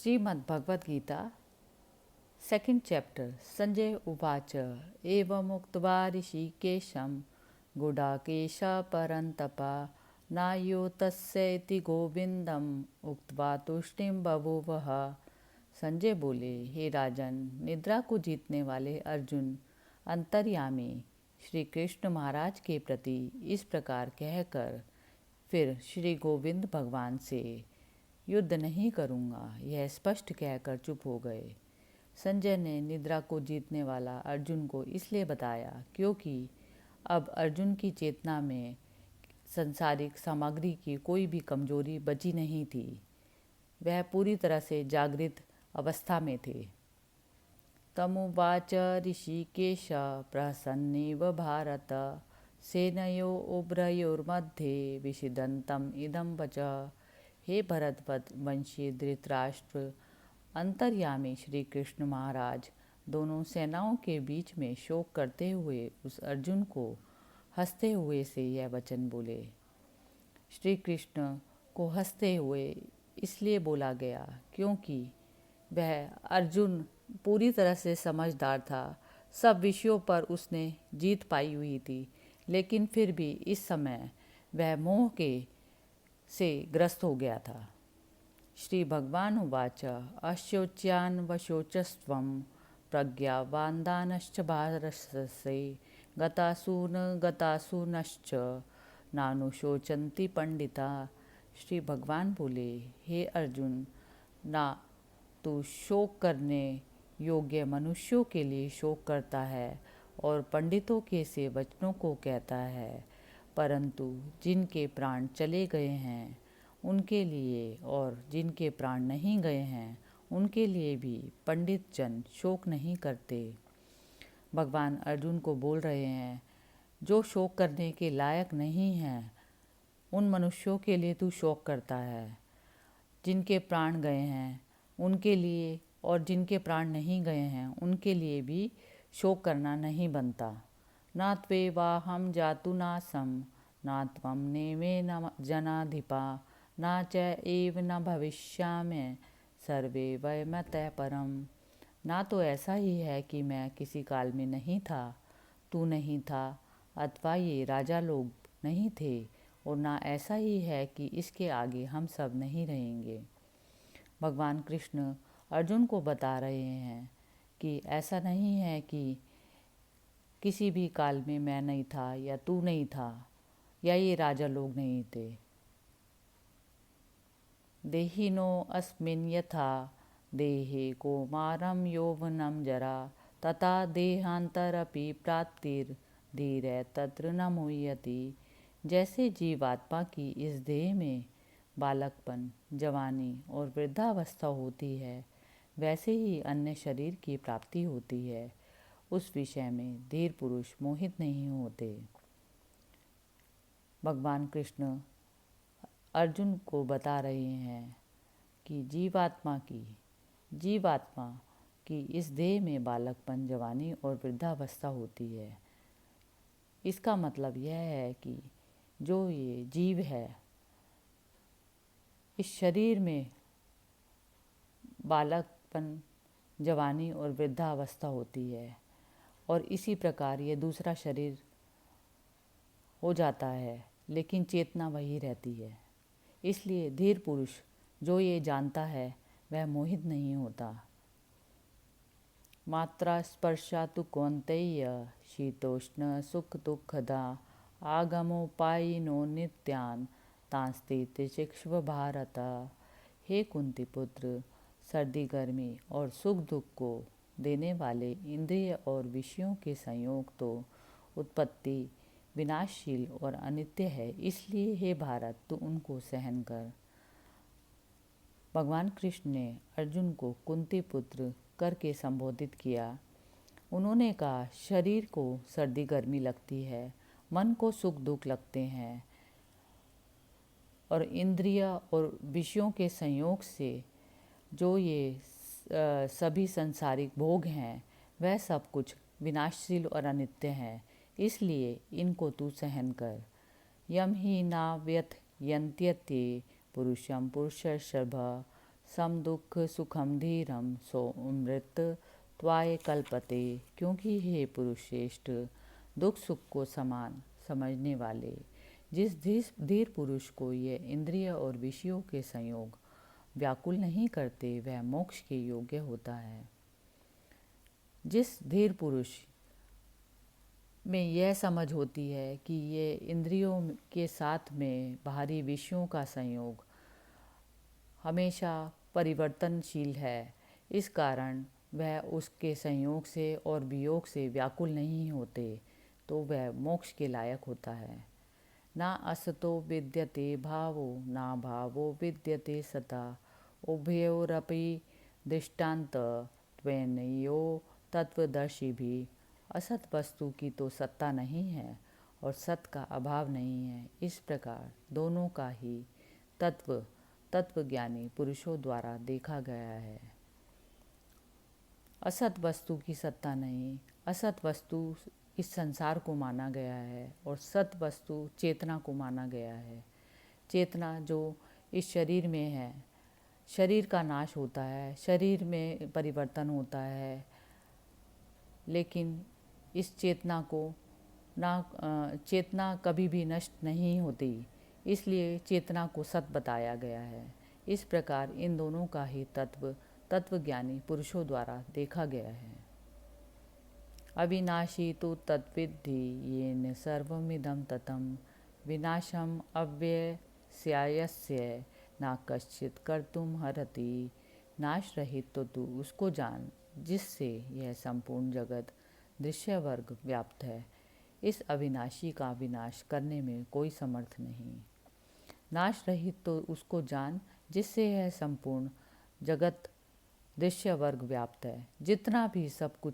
Shrimad Bhagavad Gita second chapter. Sanjay उवाच एवमुक्त्वा ऋषिकेशं गुडाकेश परन्तप नायो तस्य इति गोविन्दम् उक्त्वा तुष्टिं बभूवः। संजय बोले, हे राजन, निद्रा को जीतने वाले अर्जुन अंतर्यामी श्री कृष्ण महाराज के प्रति इस प्रकार कहकर फिर श्री गोविंद भगवान से युद्ध नहीं करूँगा यह स्पष्ट कहकर चुप हो गए। संजय ने निद्रा को जीतने वाला अर्जुन को इसलिए बताया क्योंकि अब अर्जुन की चेतना में संसारिक सामग्री की कोई भी कमजोरी बची नहीं थी। वह पूरी तरह से जागृत अवस्था में थे। तमुवाच ऋषिकेश प्रसन्नेव भारत सेनयो उभयोर्मध्ये विषिदन्तम् इदं वचः। हे भरतवत वंशी धृतराष्ट्र, अंतर्यामी श्री कृष्ण महाराज दोनों सेनाओं के बीच में शोक करते हुए उस अर्जुन को हंसते हुए से यह वचन बोले। श्री कृष्ण को हंसते हुए इसलिए बोला गया क्योंकि वह अर्जुन पूरी तरह से समझदार था। सब विषयों पर उसने जीत पाई हुई थी, लेकिन फिर भी इस समय वह मोह के से ग्रस्त हो गया था। श्री भगवान उवाच अशोच्यान वशोचस्त्वं प्रज्ञावान्दानश्च भारतस्य गतासूनश्च नानुशोचन्ति पंडिता। श्री भगवान बोले, हे अर्जुन, ना तू शोक करने योग्य मनुष्यों के लिए शोक करता है और पंडितों के से वचनों को कहता है, परंतु जिनके प्राण चले गए हैं उनके लिए और जिनके प्राण नहीं गए हैं उनके लिए भी पंडित जन शोक नहीं करते। भगवान अर्जुन को बोल रहे हैं, जो शोक करने के लायक नहीं हैं उन मनुष्यों के लिए तू शोक करता है। जिनके प्राण गए हैं उनके लिए और जिनके प्राण नहीं गए हैं उनके लिए भी शोक करना नहीं बनता। ना त्वेवाहं जातुनासं ना त्वं नेमे न जनाधिपा ना च एव न भविष्यामि सर्वे वयमतः परम। ना तो ऐसा ही है कि मैं किसी काल में नहीं था, तू नहीं था, अथवा ये राजा लोग नहीं थे, और ना ऐसा ही है कि इसके आगे हम सब नहीं रहेंगे। भगवान कृष्ण अर्जुन को बता रहे हैं कि ऐसा नहीं है कि किसी भी काल में मैं नहीं था या तू नहीं था या ये राजा लोग नहीं थे। देहिनो अस्मिन् यथा देहे कौमारं यौवनं जरा तथा देहांतरपि प्राप्तिर्धीरे तत्र न मुह्यति। जैसे जीवात्मा की इस देह में बालकपन, जवानी और वृद्धावस्था होती है, वैसे ही अन्य शरीर की प्राप्ति होती है। उस विषय में धीर पुरुष मोहित नहीं होते। भगवान कृष्ण अर्जुन को बता रहे हैं कि जीवात्मा की इस देह में बालकपन, जवानी और वृद्धावस्था होती है। इसका मतलब यह है कि जो ये जीव है, इस शरीर में बालकपन, जवानी और वृद्धावस्था होती है और इसी प्रकार ये दूसरा शरीर हो जाता है, लेकिन चेतना वही रहती है। इसलिए धीर पुरुष जो ये जानता है वह मोहित नहीं होता। मात्रा स्पर्शातु कौन्तेय शीतोष्ण सुख दुःखदा आगमोपायिनो नित्यान् तांस्ते तितिक्षव भारत। हे कुंती पुत्र, सर्दी गर्मी और सुख दुख को देने वाले इंद्रिय और विषयों के संयोग तो उत्पत्ति विनाशशील और अनित्य है, इसलिए हे भारत तू उनको सहन कर। भगवान कृष्ण ने अर्जुन को कुंती पुत्र करके संबोधित किया। उन्होंने कहा, शरीर को सर्दी गर्मी लगती है, मन को सुख दुख लगते हैं और इंद्रिय और विषयों के संयोग से जो ये सभी सांसारिक भोग हैं वह सब कुछ विनाशशील और अनित्य हैं, इसलिए इनको तू सहन कर। यम ही नाव्यथ यन्त्यते पुरुषम पुरुषर्षभ सम दुख सुखम धीरम सो अमृत त्वाय कल्पते। क्योंकि हे पुरुष श्रेष्ठ, दुख सुख को समान समझने वाले जिस धीर पुरुष को ये इंद्रिय और विषयों के संयोग व्याकुल नहीं करते, वह मोक्ष के योग्य होता है। जिस धीर पुरुष में यह समझ होती है कि ये इंद्रियों के साथ में बाहरी विषयों का संयोग हमेशा परिवर्तनशील है, इस कारण वह उसके संयोग से और वियोग से व्याकुल नहीं होते, तो वह मोक्ष के लायक होता है। ना असतो विद्यते भावो ना भावो विद्यते सता, उभयोरपि दृष्टान्त त्वेनयो तत्वदर्शी भी। असत वस्तु की तो सत्ता नहीं है और सत का अभाव नहीं है। इस प्रकार दोनों का ही तत्वज्ञानी पुरुषों द्वारा देखा गया है। असत वस्तु की सत्ता नहीं, असत वस्तु इस संसार को माना गया है और सत वस्तु चेतना को माना गया है। चेतना जो इस शरीर में है, शरीर का नाश होता है, शरीर में परिवर्तन होता है, लेकिन इस चेतना को चेतना कभी भी नष्ट नहीं होती, इसलिए चेतना को सत बताया गया है। इस प्रकार इन दोनों का ही तत्वज्ञानी पुरुषों द्वारा देखा गया है। अविनाशी तो तत्विद्धि येन सर्वमिदं ततं, विनाशम अव्यस्यायस्य न कश्चित् कर्तुम हरति। नाश रहित तो तू उसको जान जिससे यह संपूर्ण जगत दृश्य वर्ग व्याप्त है। इस अविनाशी का विनाश करने में कोई समर्थ नहीं। नाश रहित तो उसको जान जिससे यह संपूर्ण जगत दृश्य वर्ग व्याप्त है। जितना भी सब कुछ